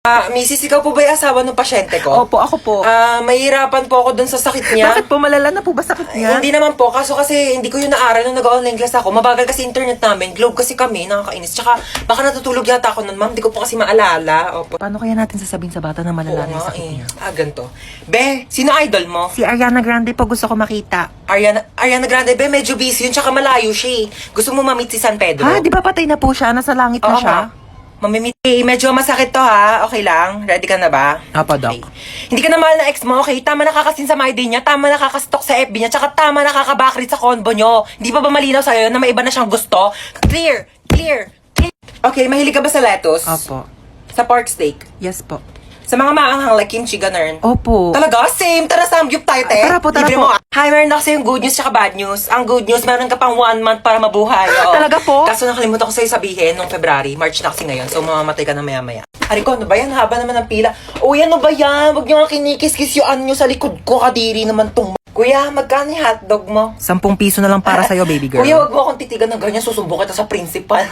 Mrs. ikaw po ba yung asawa ng pasyente ko? Opo, ako po. Mahirapan po ako dun sa sakit niya. Bakit po malala na po ba sakit niya? Hindi naman po, kaso kasi hindi ko yun naaral nung nag-online class ako. Mabagal kasi internet namin, globe kasi kami, nakakainis. Tsaka baka natutulog yata ako nun, ma'am, hindi ko po kasi maalala. Opo. Paano kaya natin sasabihin sa bata na malala na yung sakit niya? Ganito. Be, sino idol mo? Si Ariana Grande po gusto ko makita. Ariana Grande, be, medyo busy yun, tsaka malayo siya eh. Gusto mo ma-meet si San Pedro? Ha? Di ba patay na po siya? Nasa langit na Oo siya? nga. Mamimit. Medyo masakit to ha. Okay lang? Ready ka na ba? Apo, Doc. Okay. Hindi ka na mahal na ex mo, okay? Tama nakakasin sa my day niya, tama nakakastalk sa FB niya, tsaka tama nakakabakrit sa convo nyo. Hindi pa ba malinaw sa'yo na may iba na siyang gusto? Clear! Clear! Clear! Okay, mahilig ka ba sa lettuce? Opo. Sa pork steak? Yes po. Sa mga maanghang like kimchi, ganun? Opo. Talaga? Same! Tara, samgyup tayo, te! Tara po, tara Libre po. mo. Hi, meron na kasi yung good news tsaka bad news. Ang good news, meron ka pang 1 month para mabuhay. Oo. Talaga po? Kaso nakalimutan ko sa'yo sabihin nung February, March na kasi ngayon, so mamamatay ka na maya-maya. Hariko, ano ba yan? Haba naman ng pila. Uy, ano ba yan? Huwag niyo nga kinikis-kis yung nyo sa likod ko. Kadiri naman tong... Kuya, magkano yung hotdog mo? 10 piso na lang para sa'yo, baby girl. Kuya, wag mo akong titigan ng ganyan. Susumbong kita sa principal.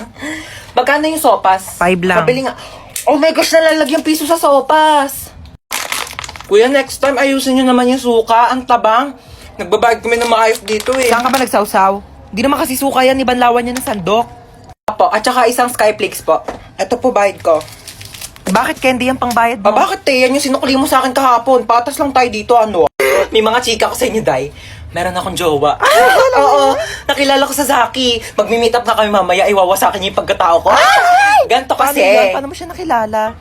Magkano yung sopas? 5 lang. Pabili nga. Oh my gosh, nalalagyan piso sa sopas. Kuya, next time ayusin nyo naman yung suka. Ang tabang. Nagbabayad kami ng maayos dito eh. Saan ka ba nagsawsaw? Di naman kasi suka yan, ibanlawan niya ng sandok. Po, at saka isang Skyflakes po. Ito po bayad ko. Bakit candy yung pangbayad mo? Bakit yan yung sinukli mo sa akin kahapon? Patas lang tayo dito, ano? May mga chika ko sa inyo, Day. Meron akong jowa. Oo, nakilala ko sa Zaki. Magmi-meet up na kami mamaya, iwawasakin niya yung pagkatao ko. Ganto Paano kasi. yan? Paano mo siya nakilala?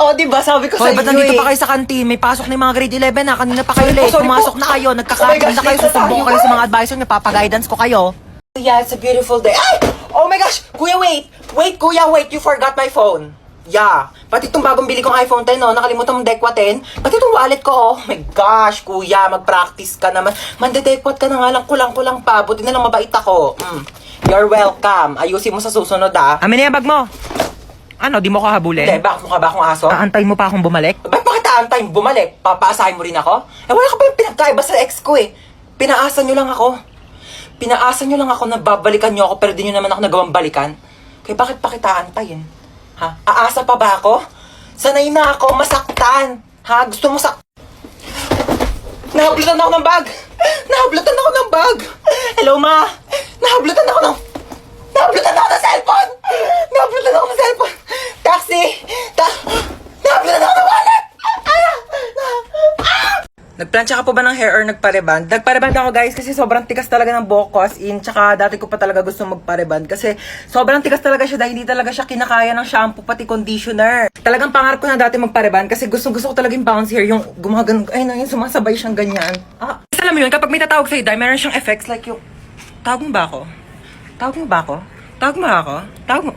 Oo, diba? Sabi ko sa Hoy, inyo ba't nandito eh. pa kayo sa kantin? May pasok na yung mga grade 11 na. Kanina pa kayo late. sorry po. Pumasok na kayo. Oh my Nagkakaroon gosh, na kayo. dito Susumbong tayo. kayo sa mga advisor niyo. Papaguidance ko kayo. Yeah, it's a beautiful day. Ay! Oh my gosh! Kuya, wait! Wait, kuya, wait! You forgot my phone. Yeah. Pati itong bagong bili kong iPhone 10, no? Nakalimutan mong Dekwa 10. Pati itong wallet ko, oh. My gosh, kuya, mag-practice ka naman. Mandedekwat ka na nga lang, kulang-kulang pa. Buti na lang mabait ako. You're welcome. Ayusin mo sa susunod, ah. Amin na yung bag mo. Ano, di mo ko habulin? Hindi, bakit mukha ba akong aso? Aantayin mo pa akong bumalik? Ba't bakit aantayin bumalik? Papaasahin mo rin ako? Wala ka pa yung pinagkaiba sa ex ko, eh. Pinaasa nyo lang ako. Pinaasa nyo lang ako na babalikan nyo ako pero di nyo naman ako nagawang balikan. Kaya bakit pa kita antayin? Ha? Aasa pa ba ako? Sanay na ako masaktan. Ha? Gusto mo Nahablutan ako ng bag! Nahablutan ako ng bag! Hello, ma! Nahablutan ako ng cellphone! Nahablutan ako ng cellphone! Taxi! Nahablutan ako ng wallet! Nagplansya ka po ba ng hair or nagpareband? Nagpareband ako guys kasi sobrang tigas talaga ng buhok ko as in. Tsaka dati ko pa talaga gusto magpareband kasi sobrang tigas talaga siya dahil hindi talaga siya kinakaya ng shampoo pati conditioner. Talagang pangarap ko na dati magpareband kasi gusto ko talaga yung bouncy hair, yung gumagan, ay na, yung sumasabay siyang ganyan. Alam mo yun, kapag may tatawag sa'yo, dahil meron siyang effects like yung, tawag mo ba ako? Tawag mo ba ako? Tawag mo ako? Tawag mo?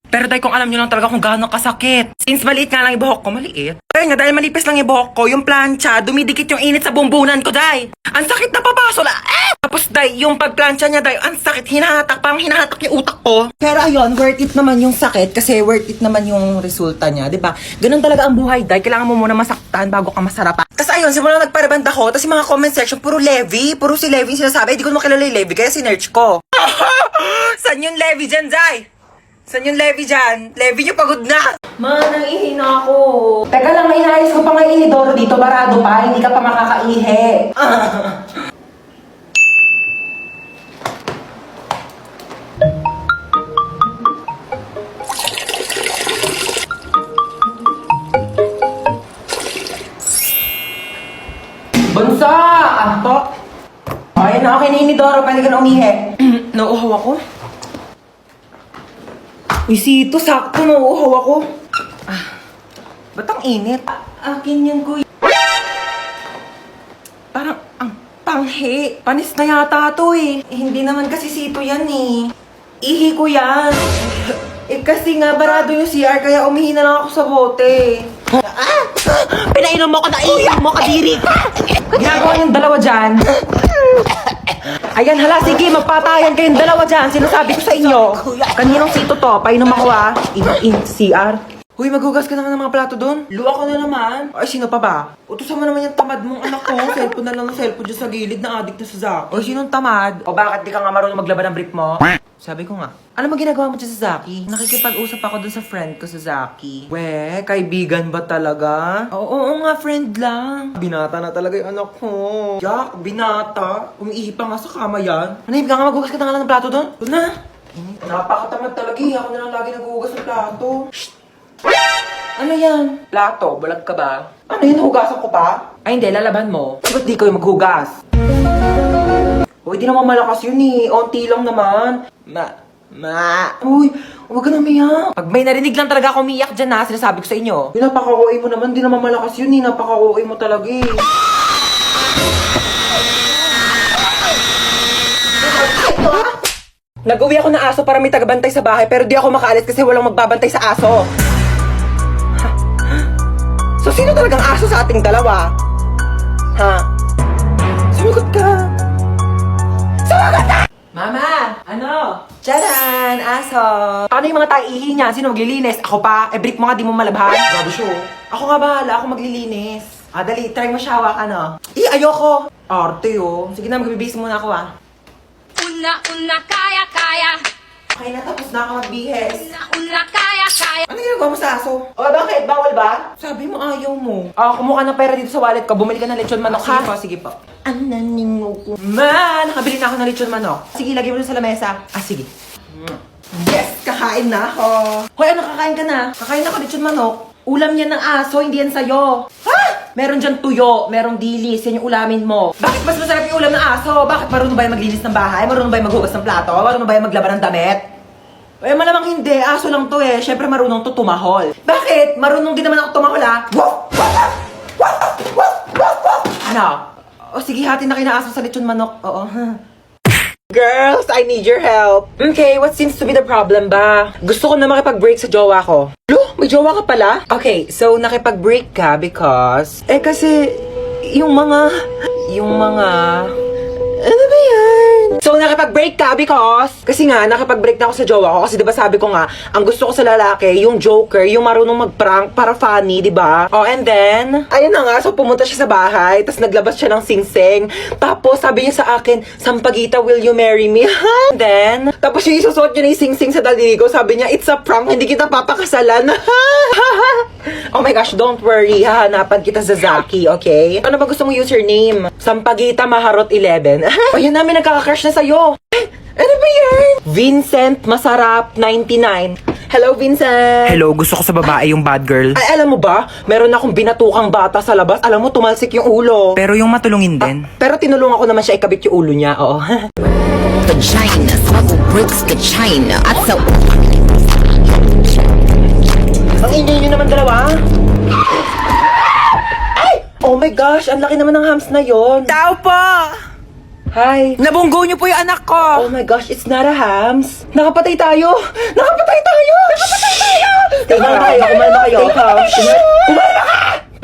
Pero dahil kung alam nyo lang talaga kung gaano kasakit. Since maliit nga lang yung buhok ko, maliit. Kaya nga, dahil malipis lang yung buhok ko, yung plancha, dumidikit yung init sa bumbunan ko, day. Ang sakit na papaso na, Tapos, day, yung pagplancha niya, day, ang sakit, hinahatak, parang hinahatak yung utak ko. Pero ayun, worth it naman yung sakit kasi worth it naman yung resulta niya, di ba? Ganun talaga ang buhay, day. Kailangan mo muna masaktan bago ka masarapan. Tapos ayun, simula nagpareband ako, tapos yung mga comment section, puro Levi yung sinasabi. Di ko makilala yung Levi, kaya sinerch ko. San yung Levi dyan, day? San yung Levi dyan? Levi nyo pagod na! Ma, nang-ihi na ako. Teka lang, inaayos ko pa nga inidoro dito. Barado pa, hindi ka pa makakaihi. Bunso! Po? Ay, na okay na inidoro. Pwede ka na umihi. Nauuhaw ako. Uy, Sito, sakto, nauuhaw ako. Ba't ang init? Akin yan, kuya. Parang, ang panghi. Panis na yata to eh. Hindi naman kasi Sito yan eh. Ihi ko yan. Kasi nga, barado yung CR, kaya umihi na lang ako sa bote. Pinainom mo ko na ihi mo, kadiri. Ginagawa yung dalawa dyan. Ayan, hala, sige, magpatayan kayong dalawa dyan. Sinasabi ko sa inyo. Kaninong Sito to? Painom ako, Inom in CR. Huy, maghugas ka na nga ng mga plato doon. Luwa ko na naman. Ay, sino pa ba? Utusan mo naman yung tamad mong anak ko. Cellphone na lang ng cellphone dyan sa gilid na addict na sa Zaki. O, sinong tamad? O, bakit di ka nga marunong maglaban ng brief mo? Sabi ko nga, ano mo ginagawa mo dyan sa Zaki? Nakikipag-usap ako dun sa friend ko sa Zaki. We, kaibigan ba talaga? Oo nga, friend lang. Binata na talaga yung anak ko. Jack, binata. Umiihi pa nga sa kama yan. Manahimik ka nga, maghugas ka na nga lang ng plato doon. Doon na. Napakatamad talaga eh. Ako na lang lagi naghuhugas ng plato. Shh! Ano yan? Plato, balag ka ba? Ano yun, hugasan ko pa? Ay hindi, lalaban mo. Ba't di kayo maghugas? Uy, di naman malakas yun eh. Onti lang naman. Uy, huwag ka na umiyak. Pag may narinig lang talaga ako umiyak dyan ha, sinasabi ko sa inyo. Napaka-OA mo naman, di naman malakas yun eh. Napaka-OA mo talaga eh. Nag-uwi ako ng aso para may tagabantay sa bahay pero di ako makaalis kasi walang magbabantay sa aso. So, sino talagang aso sa ating dalawa? Ha? Sumagot ka! Sumagot ka! Mama! Ano? Tcharan! Aso! Ano yung mga taihi niya? Sino maglilinis? Ako pa? Brief mo nga, di mo malabhan? Grabe siya. Ako nga bahala, ako maglilinis. Dali, try mo siya hawakan, no? Ayoko! Arte, oh. Sige na, magbibis muna ako, Una, kaya. Okay na, tapos na ako magbihis. Una, kaya. Ano ginagawa mo sa aso? O, bakit? Bawal ba? Sabi mo ayaw mo. Kumuha ka ng pera dito sa wallet ko. Bumili ka ng lechon manok, ha? Sige po. Ananingo ko. Man! Nakabili na ako ng lechon manok. Sige, lagay mo dun sa lamesa. Sige. Yes! Kakain na ako. Hoy, ano kakain ka na? Kakain na ako lechon manok. Ulam yan ng aso, hindi yan sa'yo. Ha? Meron dyan tuyo, merong dilis, yan yung ulamin mo. Bakit mas masarap yung ulam ng aso? Bakit marunong ba yung maglinis ng bahay? Marunong ba yung maghugas ng plato? Marunong ba yung maglaban ng damit? Eh, malamang hindi. Aso lang to eh. Siyempre marunong to tumahol. Bakit? Marunong din naman ako tumahol ha? Ano? O sige, hati na kayo na aso sa lechon manok. Oo. Girls, I need your help. Okay, what seems to be the problem ba? Gusto ko na makipag-break sa jowa ko. Lo, may jowa ka pala? Okay, so nakipag-break ka because... kasi, yung mga... Ano ba yan? So, nakipag-break ka because... Kasi nga, nakipag-break na ako sa jowa ko. Kasi diba sabi ko nga, ang gusto ko sa lalaki, yung joker, yung marunong mag-prank para funny, diba? Oh, and then, ayun na nga, so pumunta siya sa bahay, tapos naglabas siya ng sing-sing. Tapos, sabi niya sa akin, Sampaguita, will you marry me? And then, tapos yung isusuot niya na yung sing-sing sa daliri ko, sabi niya, it's a prank, hindi kita papakasalan. Oh my gosh, don't worry, hahanapan kita sa Zaki, okay? Ano ba gusto mong username? Sampaguita Maharot 11. O yan namin nagkaka-crush na sa'yo. Ano ba yan? Vincent Masarap 99. Hello, Vincent! Hello, gusto ko sa babae yung bad girl. Ay, alam mo ba? Meron akong binatukang bata sa labas. Alam mo, tumalsik yung ulo. Pero yung matulungin din. Pero tinulungan ko naman siya ikabit yung ulo niya, oo. Vagina, smuggle bricks to China. I sell Ang ingay niyo naman dalawa. Ay! Oh my gosh, ang laki naman ng hams na yon. Tao po! Hi. Nabunggo niyo po yung anak ko! Oh my gosh, it's not a hams. Nakapatay tayo! Nakapatay tayo! Kumalma kayo, kumalma kayo. Kumalma ka!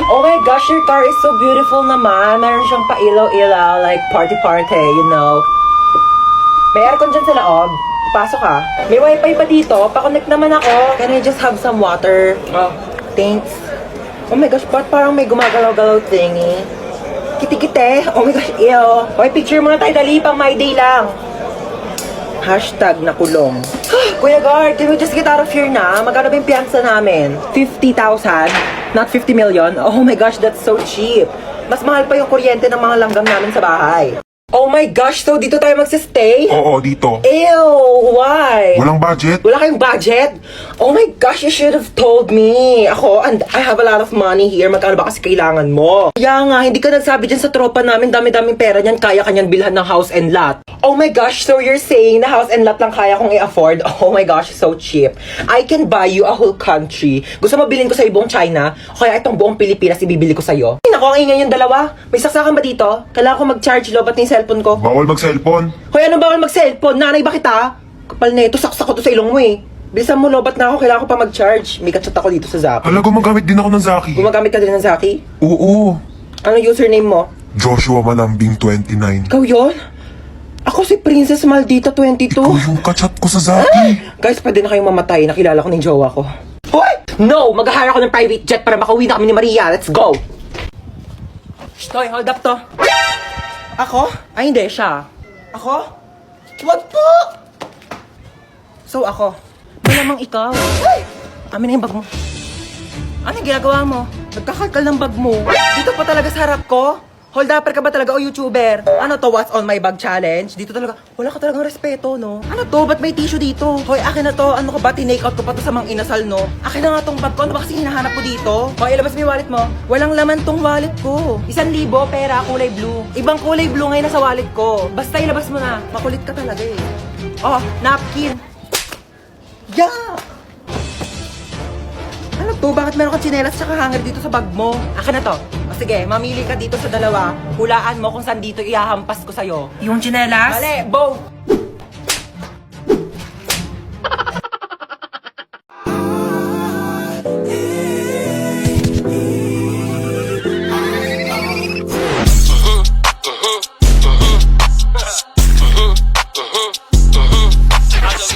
Oh my gosh, your car is so beautiful naman. Meron siyang pa-ilaw-ilaw, like party-party, you know. May aircon dyan sa loob. Pasok ka. May wifi pa dito. Pa-connect naman ako. Can I just have some water? Oh, thanks. Oh my gosh, ba't parang may gumagalaw-galaw thingy? Kiti-kite. Oh my gosh, ew. Okay, picture muna tayo. Dali, pang my day lang. Hashtag nakulong. Kuya Guard, can we just get out of here na? Magkano ba yung piyansa namin? 50,000? Not 50 million? Oh my gosh, that's so cheap. Mas mahal pa yung kuryente ng mga langgam namin sa bahay. Oh my gosh, so dito tayo magsistay? Oo, dito. Ew, why? Walang budget? Wala kayong budget? Oh my gosh, you should have told me. And I have a lot of money here. Magkano ba kasi kailangan mo? Kaya nga, hindi ka nagsabi dyan sa tropa namin, dami-daming pera niyan, kaya kanyan bilhan ng house and lot. Oh my gosh, so you're saying na house and lot lang kaya kong i-afford? Oh my gosh, so cheap. I can buy you a whole country. Gusto mo bilhin ko sa buong China? O kaya itong buong Pilipinas ibibili ko sa'yo? Ay, naku, ang ingay yung dalawa. May saksakan ba dito? Kailangan ko mag-charge lobat ng cellphone ko. Bawal mag-cellphone. Hoy, anong bawal mag-cellphone? Nanay ba kita? Kapal na ito, saksak ko to sa ilong mo eh. Bilisan mo, lobat na ako. Kailangan ko pa mag-charge. May kachat ako dito sa Zaki. Hala, gumagamit din ako ng Zaki. Gumagamit ka din ng Zaki? Oo. Ano username mo? Joshua Malambing 29. Ikaw yun? Ako si Princess Maldita 22. Ikaw yung kachat ko sa Zaki. Guys, pwede na kayong mamatay. Nakilala ko ng jowa ko. Hoy! No! Mag-hire ako ng private jet para makauwi na kami ni Maria. Let's go! Toy, hold up to. Ako? Ay, hindi. Siya. Ako? Wag po! So, ako. Malamang ikaw. Ay! Amin na yung bag mo. Ano yung ginagawa mo? Nagkakakal ng bag mo. Dito pa talaga sa harap ko? Hold upper ka ba talaga o YouTuber? Ano to, what's on my bag challenge? Dito talaga, wala ka talagang respeto, no? Ano to, ba't may tissue dito? Hoy, akin na to, ano ka ba, tinake out ko pa to sa mga inasal, no? Akin na nga tong bag ko, ano ba kasi hinahanap ko dito? Hoy, ilabas mo yung wallet mo. Walang laman tong wallet ko. 1,000 pera, kulay blue. Ibang kulay blue ngayon nasa wallet ko. Basta ilabas mo na, makulit ka talaga eh. Oh, napkin. Yeah! Ano to? Bakit meron kang tsinelas tsaka hanger dito sa bag mo? Akin na to. O sige, mamili ka dito sa dalawa. Hulaan mo kung saan dito ihahampas ko sa'yo. Yung tsinelas? Mali, bow!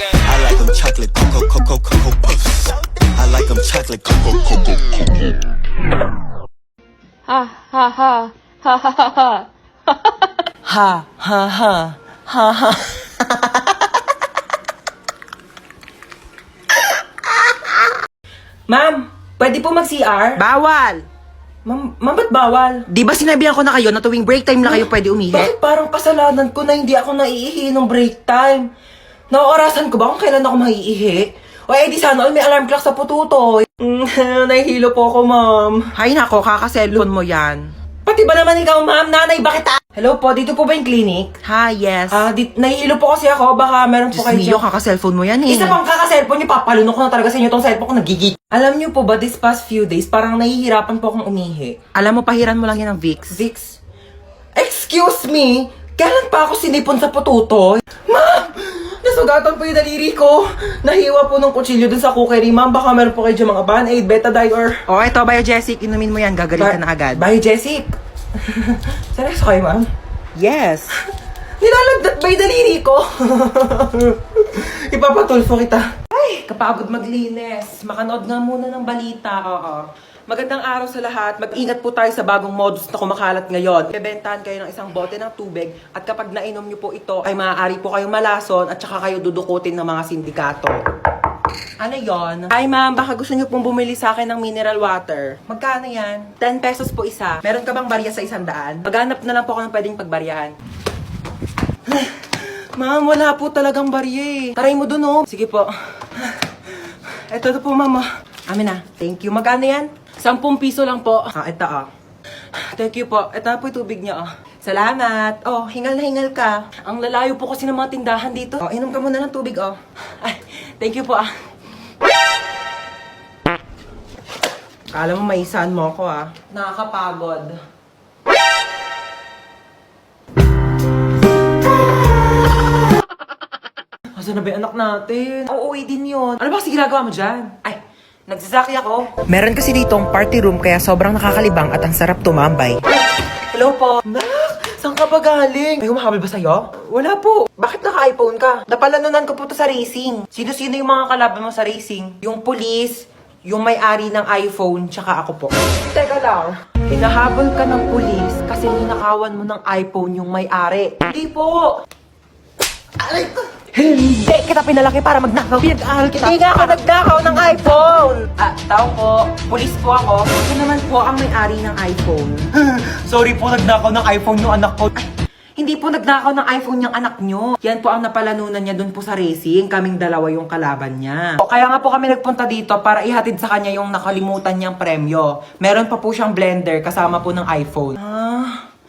I like them chocolate cocoa puffs. I like them chocolate cocoa. Ha ha ha ha ha ha ha. Ha, ha, ha. Ha, ha. Ma'am, pwede po mag-CR? Bawal! Ma'am, ba't bawal? Di ba sinabihan ko na kayo na tuwing break time na kayo pwede umihi? Bakit parang kasalanan ko na hindi ako naiihi ng break time? Naorasan ko ba kung kailan ako maiihi? O di sana all may alarm clock sa pututoy. Nahihilo po ako, ma'am. Hay nako, kaka-cellphone mo yan. Pati ba naman ikaw, ma'am? Nanay, bakit Hello po, dito po ba yung clinic? Ha, yes. Nahihilo po kasi ako. Baka meron po kayo. Diyos kaka-cellphone mo yan eh. Isa pang kaka-cellphone niyo, papalunok ko na talaga sa inyo tong cellphone ko, nagigig. Alam niyo po ba, this past few days, parang nahihirapan po akong umihi. Alam mo, pahiran mo lang yan ng Vicks. Vicks? Excuse me? Kailan pa ako sinipon sa pututoy? Ma'am! Nasugatan po yung daliri ko. Nahiwa po ng kutsilyo dun sa cookery. Ma'am, baka meron po kayo dyan mga Band-Aid, Betadine, or... Oh, ito, Biogesic. Inumin mo yan. Gagaling ka na agad. Biogesic? Seryoso kayo, ma'am? Yes. Nilalagdat ba yung daliri ko? Ipapatulfo kita. Ay, kapagod maglinis. Makanood nga muna ng balita. Oo. Magandang araw sa lahat. Mag-ingat po tayo sa bagong modus na kumakalat ngayon. Bebentahan kayo ng isang bote ng tubig at kapag nainom nyo po ito ay maaari po kayong malason at saka kayo dudukutin ng mga sindikato. Ano yon? Ay ma'am, baka gusto nyo pong bumili sa akin ng mineral water. Magkano yan? 10 pesos po isa. Meron ka bang barya sa 100? Maghanap na lang po ako ng pwedeng pagbaryahan. Ma'am, wala po talagang barya eh. Taray mo dun oh. Sige po. Ito po ma'am. Amin na. Thank you. Magkano yan? 10 piso lang po. Ito Thank you po. Ito na po yung tubig niyo Salamat. Oh, hingal na hingal ka. Ang lalayo po kasi ng mga tindahan dito. Oh, inom ka muna ng tubig Ay, thank you po Kala mo maisahan mo ako Nakakapagod. Asa na ba yung anak natin? Uuwi din yun. Ano ba kasi ginagawa mo dyan? Ay, nagsasaki ako. Meron kasi ditong party room kaya sobrang nakakalibang at ang sarap tumambay. Hello po. Nak, saan ka ba galing? May humahabol ba sa'yo? Wala po. Bakit naka-iPhone ka? Napalanunan ko po to sa racing. Sino-sino yung mga kalaban mo sa racing? Yung police, yung may-ari ng iPhone, tsaka ako po. Teka lang. Hinahabol ka ng police kasi ninakawan mo ng iPhone yung may-ari. Hindi po. Aray ko. Hindi kita pinalaki para magnakaw. Pinag-aaral kita. Hindi nga ako nagnakaw ng iPhone. Tao po. Pulis po ako. Ito naman po ang may-ari ng iPhone. Sorry po, nagnakaw ng iPhone yung anak ko. Hindi po nagnakaw ng iPhone yung anak nyo. Yan po ang napalanunan niya dun po sa racing. Kaming dalawa yung kalaban niya. Kaya nga po kami nagpunta dito para ihatid sa kanya yung nakalimutan niyang premyo. Meron pa po siyang blender kasama po ng iPhone.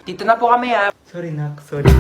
Dito na po kami Sorry nak, sorry.